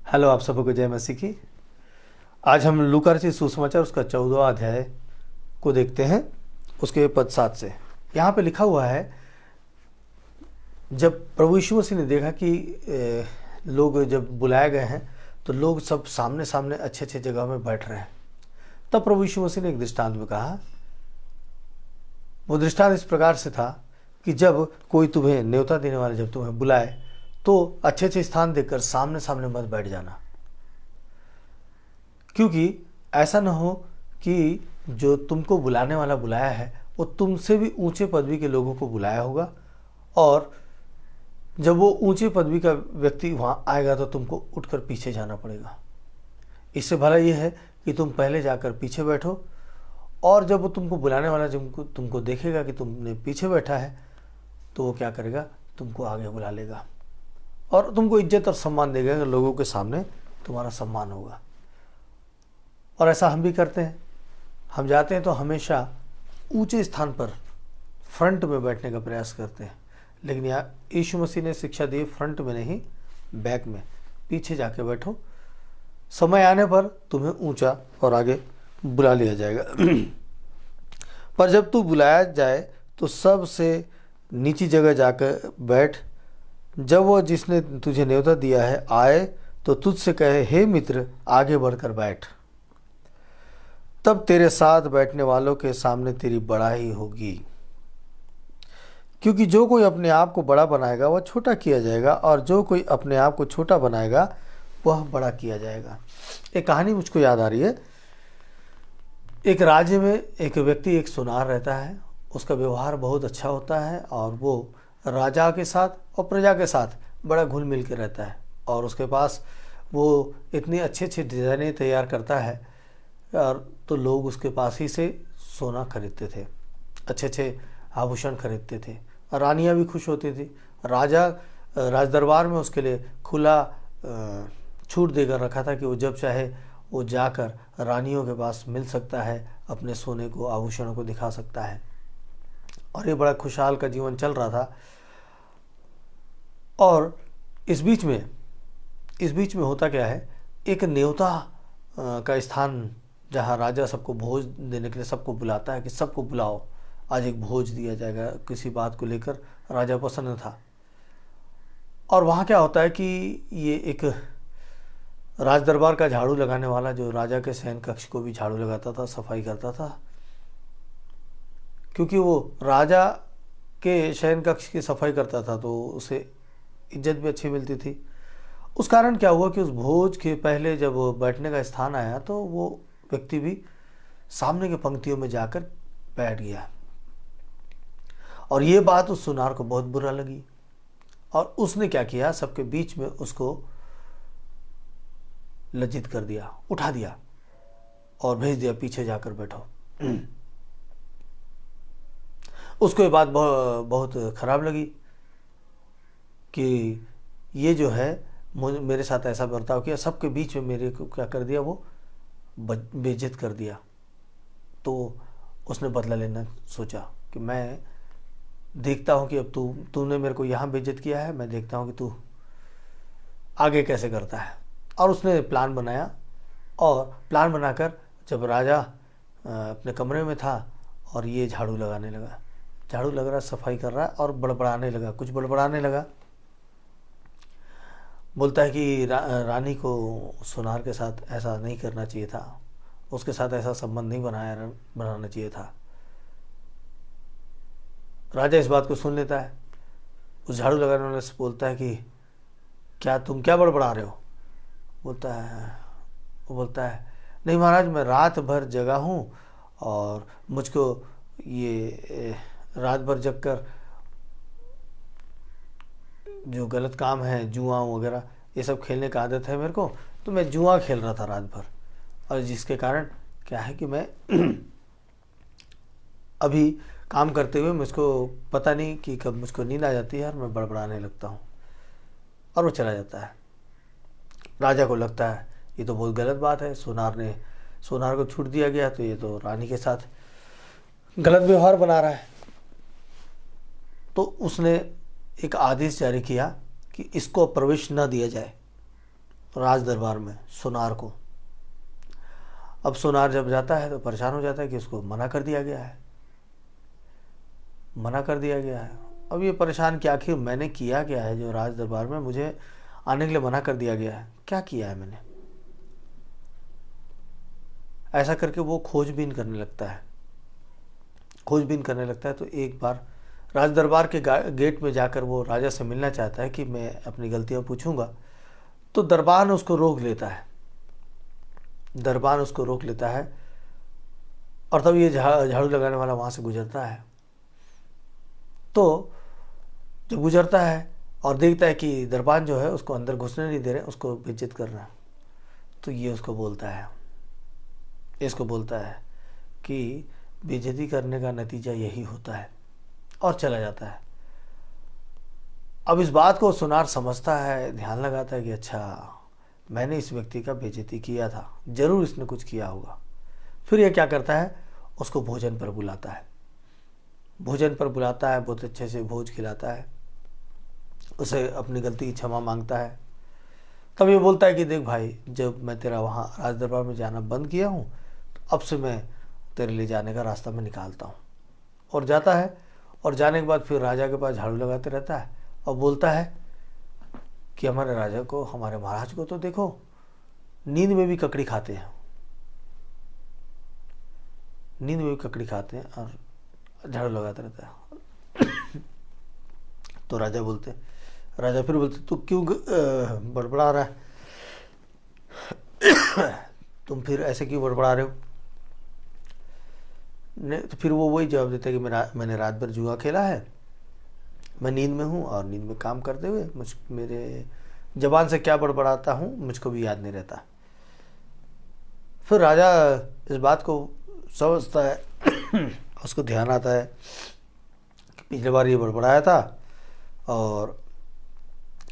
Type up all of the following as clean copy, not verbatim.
Hello, आप सबको जय मसीह की। आज हम लूका रचित सुसमाचार उसका 14वां अध्याय को देखते हैं, उसके पद 7 से। यहाँ पे लिखा हुआ है, जब प्रभु यीशु मसीह ने देखा कि लोग जब बुलाए गए हैं तो लोग सब सामने सामने अच्छे अच्छे जगह में बैठ रहे हैं, तब प्रभु यीशु मसीह ने एक दृष्टांत में कहा। वो दृष्टांत इस प्रकार से था कि जब कोई तुम्हें न्योता देने वाले जब तुम्हें बुलाए तो अच्छे अच्छे स्थान देखकर सामने सामने मत बैठ जाना, क्योंकि ऐसा न हो कि जो तुमको बुलाने वाला बुलाया है वो तुमसे भी ऊंचे पदवी के लोगों को बुलाया होगा, और जब वो ऊंचे पदवी का व्यक्ति वहां आएगा तो तुमको उठकर पीछे जाना पड़ेगा। इससे भला ये है कि तुम पहले जाकर पीछे बैठो, और जब वो तुमको बुलाने वाला जब तुमको देखेगा कि तुमने पीछे बैठा है तो वो क्या करेगा, तुमको आगे बुला लेगा और तुमको इज्जत और सम्मान देगा। लोगों के सामने तुम्हारा सम्मान होगा। और ऐसा हम भी करते हैं। हम जाते हैं तो हमेशा ऊंचे स्थान पर फ्रंट में बैठने का प्रयास करते हैं, लेकिन यहाँ यीशु मसीह ने शिक्षा दी, फ्रंट में नहीं, बैक में, पीछे जाके बैठो। समय आने पर तुम्हें ऊंचा और आगे बुला लिया जाएगा। पर जब तू बुलाया जाए तो सबसे नीची जगह जाकर बैठ। जब वो जिसने तुझे न्योता दिया है आए तो तुझसे कहे, हे मित्र, आगे बढ़कर बैठ। तब तेरे साथ बैठने वालों के सामने तेरी बड़ाई होगी, क्योंकि जो कोई अपने आप को बड़ा बनाएगा वह छोटा किया जाएगा, और जो कोई अपने आप को छोटा बनाएगा वह बड़ा किया जाएगा। एक कहानी मुझको याद आ रही है। एक राज्य में एक व्यक्ति, एक सुनार रहता है। उसका व्यवहार बहुत अच्छा होता है और वो राजा के साथ और प्रजा के साथ बड़ा घुल मिल के रहता है, और उसके पास वो इतनी अच्छे अच्छे डिज़ाइनें तैयार करता है, और तो लोग उसके पास ही से सोना खरीदते थे, अच्छे अच्छे आभूषण खरीदते थे, और रानियाँ भी खुश होती थी। राजा राज दरबार में उसके लिए खुला छूट देकर रखा था कि वो जब चाहे वो जाकर रानियों के पास मिल सकता है, अपने सोने को, आभूषणों को दिखा सकता है, और ये बड़ा खुशहाल का जीवन चल रहा था। और इस बीच में होता क्या है, एक न्योता का स्थान जहाँ राजा सबको भोज देने के लिए सबको बुलाता है कि सबको बुलाओ, आज एक भोज दिया जाएगा। किसी बात को लेकर राजा प्रसन्न था। और वहाँ क्या होता है कि ये एक राज दरबार का झाड़ू लगाने वाला, जो राजा के शयन कक्ष को भी झाड़ू लगाता था, सफाई करता था, क्योंकि वो राजा के शयन कक्ष की सफाई करता था तो उसे इज्जत भी अच्छी मिलती थी। उस कारण क्या हुआ कि उस भोज के पहले जब बैठने का स्थान आया तो वो व्यक्ति भी सामने के पंक्तियों में जाकर बैठ गया, और ये बात उस सुनार को बहुत बुरा लगी, और उसने क्या किया, सबके बीच में उसको लज्जित कर दिया, उठा दिया और भेज दिया, पीछे जाकर बैठो। उसको ये बात बहुत खराब लगी कि ये जो है मेरे साथ ऐसा बर्ताव किया, सबके बीच में मेरे को क्या कर दिया, वो बेइज्जत कर दिया। तो उसने बदला लेना सोचा कि मैं देखता हूँ कि अब तूने मेरे को यहाँ बेइज्जत किया है, मैं देखता हूँ कि तू आगे कैसे करता है। और उसने प्लान बनाया, और प्लान बनाकर जब राजा अपने कमरे में था और ये झाड़ू लगाने लगा, झाड़ू लग रहा, सफाई कर रहा है, और बड़बड़ाने लगा, कुछ बड़बड़ाने लगा। बोलता है कि रानी को सुनार के साथ ऐसा नहीं करना चाहिए था, उसके साथ ऐसा संबंध नहीं बनाना चाहिए था। राजा इस बात को सुन लेता है। उस झाड़ू लगाने वाले से बोलता है कि तुम क्या बड़बड़ा रहे हो? वो बोलता है, नहीं महाराज, मैं रात भर जगा हूँ, और मुझको ये रात भर जग कर जो गलत काम है, जुआ वगैरह ये सब खेलने का आदत है मेरे को, तो मैं जुआ खेल रहा था रात भर, और जिसके कारण क्या है कि मैं अभी काम करते हुए मुझको पता नहीं कि कब मुझको नींद आ जाती है और मैं बड़बड़ाने लगता हूँ, और वो चला जाता है। राजा को लगता है ये तो बहुत गलत बात है, सोनार को छूट दिया गया, तो ये तो रानी के साथ गलत व्यवहार बना रहा है। तो उसने एक आदेश जारी किया कि इसको प्रवेश न दिया जाए। राज दरबार में सोनार को। अब सोनार जब जाता है तो परेशान हो जाता है कि उसको मना कर दिया गया है, मना कर दिया गया है। अब ये परेशान कि आखिर मैंने किया क्या है जो राज दरबार में मुझे आने के लिए मना कर दिया गया है, क्या किया है मैंने। ऐसा करके वो खोजबीन करने लगता है, खोजबीन करने लगता है। तो एक बार राज दरबार के गेट में जाकर वो राजा से मिलना चाहता है कि मैं अपनी गलतियां पूछूंगा। तो दरबान उसको रोक लेता है, दरबान उसको रोक लेता है। और तब ये झाड़ू लगाने वाला वहाँ से गुजरता है। तो जब गुजरता है और देखता है कि दरबान जो है उसको अंदर घुसने नहीं दे रहे, उसको बेइज्जत कर रहा है, तो ये उसको बोलता है, इसको बोलता है कि बेइज्जती करने का नतीजा यही होता है, और चला जाता है। अब इस बात को सोनार समझता है, ध्यान लगाता है कि अच्छा मैंने इस व्यक्ति का बेइज्जती किया था, जरूर इसने कुछ किया होगा। फिर ये क्या करता है, उसको भोजन पर बुलाता है, भोजन पर बुलाता है, बहुत अच्छे से भोज खिलाता है, उसे अपनी गलती की क्षमा मांगता है। तब ये बोलता है कि देख भाई, जब मैं तेरा वहाँ राज दरबार में जाना बंद किया हूँ, तो अब से मैं तेरे ले जाने का रास्ता मैं निकालता हूँ। और जाता है, और जाने के बाद फिर राजा के पास झाड़ू लगाते रहता है और बोलता है कि हमारे राजा को, हमारे महाराज को तो देखो, नींद में भी ककड़ी खाते हैं, नींद में भी ककड़ी खाते हैं और झाड़ू लगाता रहता है। तो राजा फिर बोलते तू क्यों बड़बड़ा रहा है, तुम फिर ऐसे क्यों बड़बड़ा रहे हो। तो फिर वो वही जवाब देता है कि मैंने रात भर जुआ खेला है, मैं नींद में हूँ, और नींद में काम करते हुए मेरे जबान से क्या बड़बड़ाता हूँ मुझको भी याद नहीं रहता। फिर राजा इस बात को समझता है, उसको ध्यान आता है कि पिछले बार ये बड़बड़ाया था, और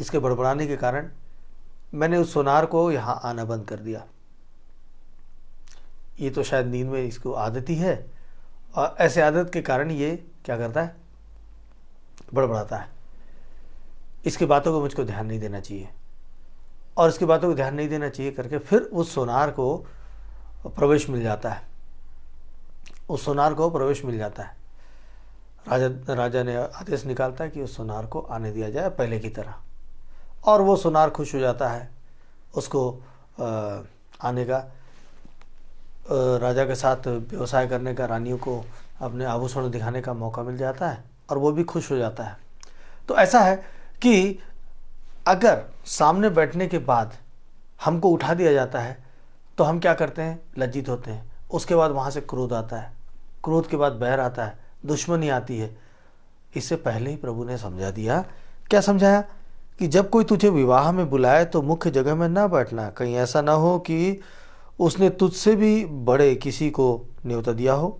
इसके बड़बड़ाने के कारण मैंने उस सोनार को यहाँ आना बंद कर दिया। ये तो शायद नींद में इसको आदत ही है, और ऐसे आदत के कारण ये क्या करता है, बड़बड़ाता है। इसकी बातों को मुझको ध्यान नहीं देना चाहिए, और इसकी बातों को ध्यान नहीं देना चाहिए करके फिर उस सोनार को प्रवेश मिल जाता है, उस सोनार को प्रवेश मिल जाता है। राजा ने आदेश निकालता है कि उस सोनार को आने दिया जाए पहले की तरह, और वो सोनार खुश हो जाता है। उसको आने का, राजा के साथ व्यवसाय करने का, रानियों को अपने आभूषण दिखाने का मौका मिल जाता है, और वो भी खुश हो जाता है। तो ऐसा है कि अगर सामने बैठने के बाद हमको उठा दिया जाता है तो हम क्या करते हैं, लज्जित होते हैं। उसके बाद वहाँ से क्रोध आता है, क्रोध के बाद बैर आता है, दुश्मनी आती है। इससे पहले ही प्रभु ने समझा दिया। क्या समझाया, कि जब कोई तुझे विवाह में बुलाए तो मुख्य जगह में ना बैठना, कहीं ऐसा ना हो कि उसने तुझसे भी बड़े किसी को न्योता दिया हो,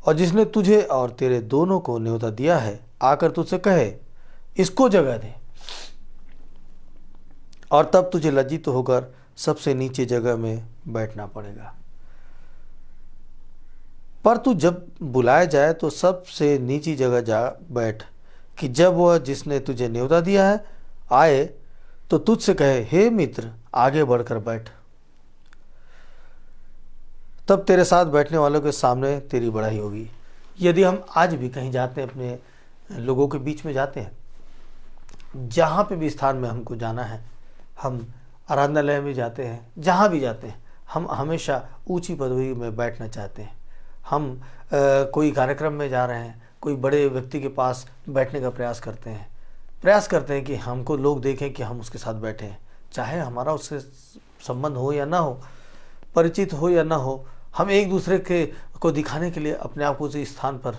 और जिसने तुझे और तेरे दोनों को न्योता दिया है आकर तुझसे कहे इसको जगह दे, और तब तुझे लज्जित होकर सबसे नीचे जगह में बैठना पड़ेगा। पर तू जब बुलाया जाए तो सबसे नीची जगह जा बैठ, कि जब वह जिसने तुझे न्योता दिया है आए तो तुझसे कहे हे मित्र आगे बढ़कर बैठ, तब तेरे साथ बैठने वालों के सामने तेरी बड़ाई होगी। यदि हम आज भी कहीं जाते हैं, अपने लोगों के बीच में जाते हैं, जहाँ पे भी स्थान में हमको जाना है, हम आराधनालय में जाते हैं, जहाँ भी जाते हैं, हम हमेशा ऊंची पदवी में बैठना चाहते हैं। हम कोई कार्यक्रम में जा रहे हैं, कोई बड़े व्यक्ति के पास बैठने का प्रयास करते हैं कि हमको लोग देखें कि हम उसके साथ बैठे हैं, चाहे हमारा उससे संबंध हो या ना हो, परिचित हो या ना हो। हम एक दूसरे के को दिखाने के लिए अपने आप को उसी स्थान पर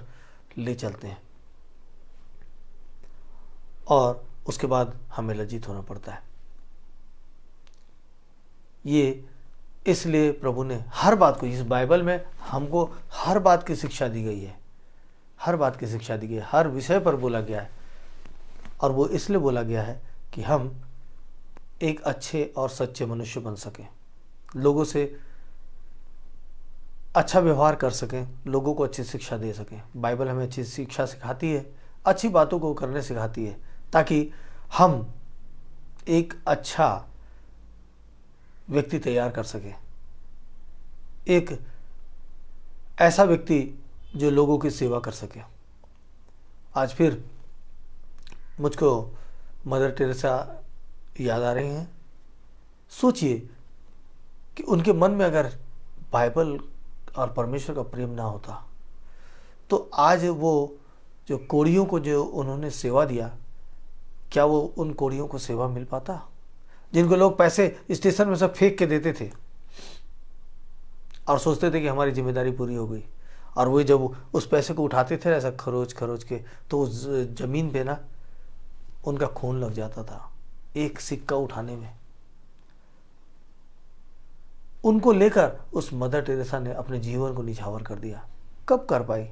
ले चलते हैं, और उसके बाद हमें लज्जित होना पड़ता है। ये इसलिए प्रभु ने हर बात को, इस बाइबल में हमको हर बात की शिक्षा दी गई है, हर बात की शिक्षा दी गई है, हर विषय पर बोला गया है। और वो इसलिए बोला गया है कि हम एक अच्छे और सच्चे मनुष्य बन सकें, लोगों से अच्छा व्यवहार कर सकें, लोगों को अच्छी शिक्षा दे सकें। बाइबल हमें अच्छी शिक्षा सिखाती है, अच्छी बातों को करने सिखाती है, ताकि हम एक अच्छा व्यक्ति तैयार कर सके, एक ऐसा व्यक्ति जो लोगों की सेवा कर सके। आज फिर मुझको मदर टेरेसा याद आ रही हैं। सोचिए कि उनके मन में अगर बाइबल और परमेश्वर का प्रेम ना होता तो आज वो जो कोढ़ियों को जो उन्होंने सेवा दिया, क्या वो उन कोढ़ियों को सेवा मिल पाता, जिनको लोग पैसे स्टेशन में सब फेंक के देते थे और सोचते थे कि हमारी जिम्मेदारी पूरी हो गई, और वो जब उस पैसे को उठाते थे ऐसा खरोच खरोच के, तो उस जमीन पे ना उनका खून लग जाता था एक सिक्का उठाने में। उनको लेकर उस मदर टेरेसा ने अपने जीवन को निछावर कर दिया। कब कर पाई?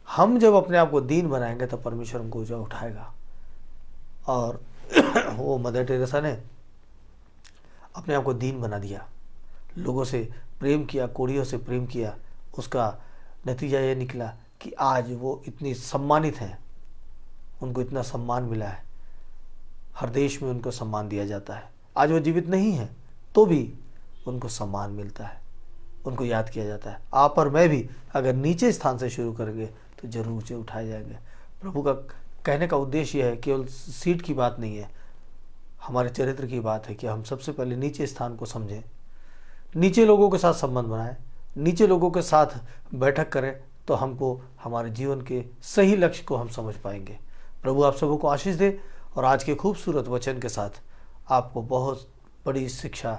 हम जब अपने आप को दीन बनाएंगे तब परमेश्वर हमको ऊंचा उठाएगा। और वो मदर टेरेसा ने अपने आप को दीन बना दिया, लोगों से प्रेम किया, कोढ़ियों से प्रेम किया। उसका नतीजा ये निकला कि आज वो इतनी सम्मानित हैं, उनको इतना सम्मान मिला है, हर देश में उनको सम्मान दिया जाता है। आज वो जीवित नहीं है तो भी उनको सम्मान मिलता है, उनको याद किया जाता है। आप और मैं भी अगर नीचे स्थान से शुरू करेंगे तो जरूर ऊंचे उठाए जाएंगे। प्रभु का कहने का उद्देश्य यह है, केवल सीट की बात नहीं है, हमारे चरित्र की बात है कि हम सबसे पहले नीचे स्थान को समझें, नीचे लोगों के साथ संबंध बनाएं, नीचे लोगों के साथ बैठक करें, तो हमको हमारे जीवन के सही लक्ष्य को हम समझ पाएंगे। प्रभु आप सबों को आशीष दे और आज के खूबसूरत वचन के साथ आपको बहुत बड़ी शिक्षा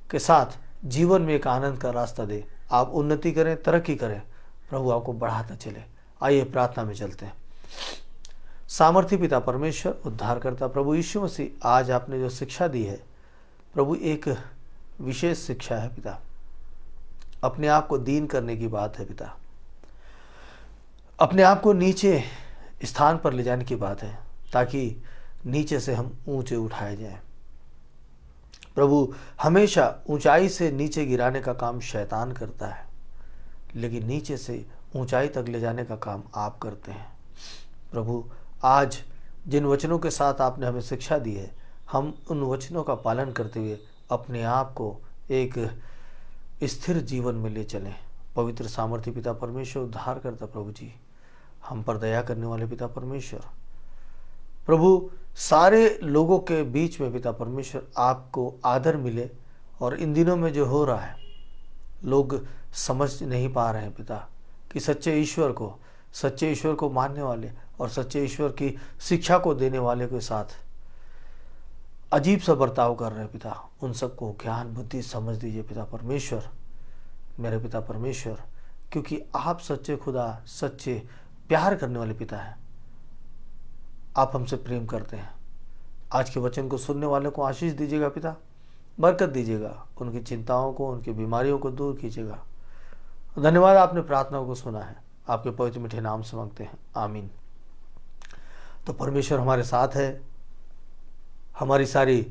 के साथ जीवन में एक आनंद का रास्ता दे। आप उन्नति करें, तरक्की करें, प्रभु आपको बढ़ाता चले। आइए प्रार्थना में चलते हैं। सामर्थी पिता परमेश्वर, उद्धारकर्ता प्रभु यीशु मसीह, आज आपने जो शिक्षा दी है प्रभु, एक विशेष शिक्षा है पिता, अपने आप को दीन करने की बात है पिता, अपने आप को नीचे स्थान पर ले जाने की बात है, ताकि नीचे से हम ऊंचे उठाए जाएं। प्रभु हमेशा ऊंचाई से नीचे गिराने का काम शैतान करता है, लेकिन नीचे से ऊंचाई तक ले जाने का काम आप करते हैं। प्रभु आज जिन वचनों के साथ आपने हमें शिक्षा दी है, हम उन वचनों का पालन करते हुए अपने आप को एक स्थिर जीवन में ले चलें। पवित्र सामर्थ्य पिता परमेश्वर, उद्धार करता प्रभु जी, हम पर दया करने वाले पिता परमेश्वर, प्रभु सारे लोगों के बीच में पिता परमेश्वर आपको आदर मिले। और इन दिनों में जो हो रहा है, लोग समझ नहीं पा रहे हैं पिता कि सच्चे ईश्वर को मानने वाले और सच्चे ईश्वर की शिक्षा को देने वाले के साथ अजीब सा बर्ताव कर रहे हैं पिता। उन सबको ज्ञान बुद्धि समझ दीजिए पिता परमेश्वर, मेरे पिता परमेश्वर, क्योंकि आप सच्चे खुदा, सच्चे प्यार करने वाले पिता हैं। आप हमसे प्रेम करते हैं। आज के वचन को सुनने वाले को आशीष दीजिएगा पिता, बरकत दीजिएगा, उनकी चिंताओं को, उनकी बीमारियों को दूर कीजिएगा। धन्यवाद, आपने प्रार्थनाओं को सुना है, आपके पवित्र मीठे नाम से मांगते हैं, आमीन। तो परमेश्वर हमारे साथ है, हमारी सारी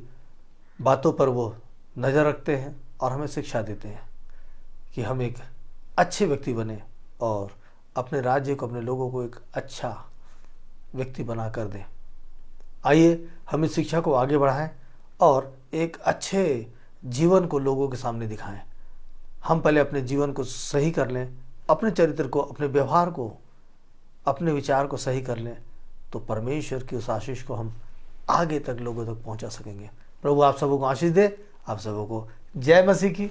बातों पर वो नज़र रखते हैं और हमें शिक्षा देते हैं कि हम एक अच्छे व्यक्ति बने और अपने राज्य को, अपने लोगों को एक अच्छा व्यक्ति बना कर दें। आइए हम इस शिक्षा को आगे बढ़ाएं और एक अच्छे जीवन को लोगों के सामने दिखाएं। हम पहले अपने जीवन को सही कर लें, अपने चरित्र को, अपने व्यवहार को, अपने विचार को सही कर लें, तो परमेश्वर की उस आशीष को हम आगे तक लोगों तक पहुंचा सकेंगे। प्रभु आप सबों को आशीष दे। आप सबों को जय मसीह की।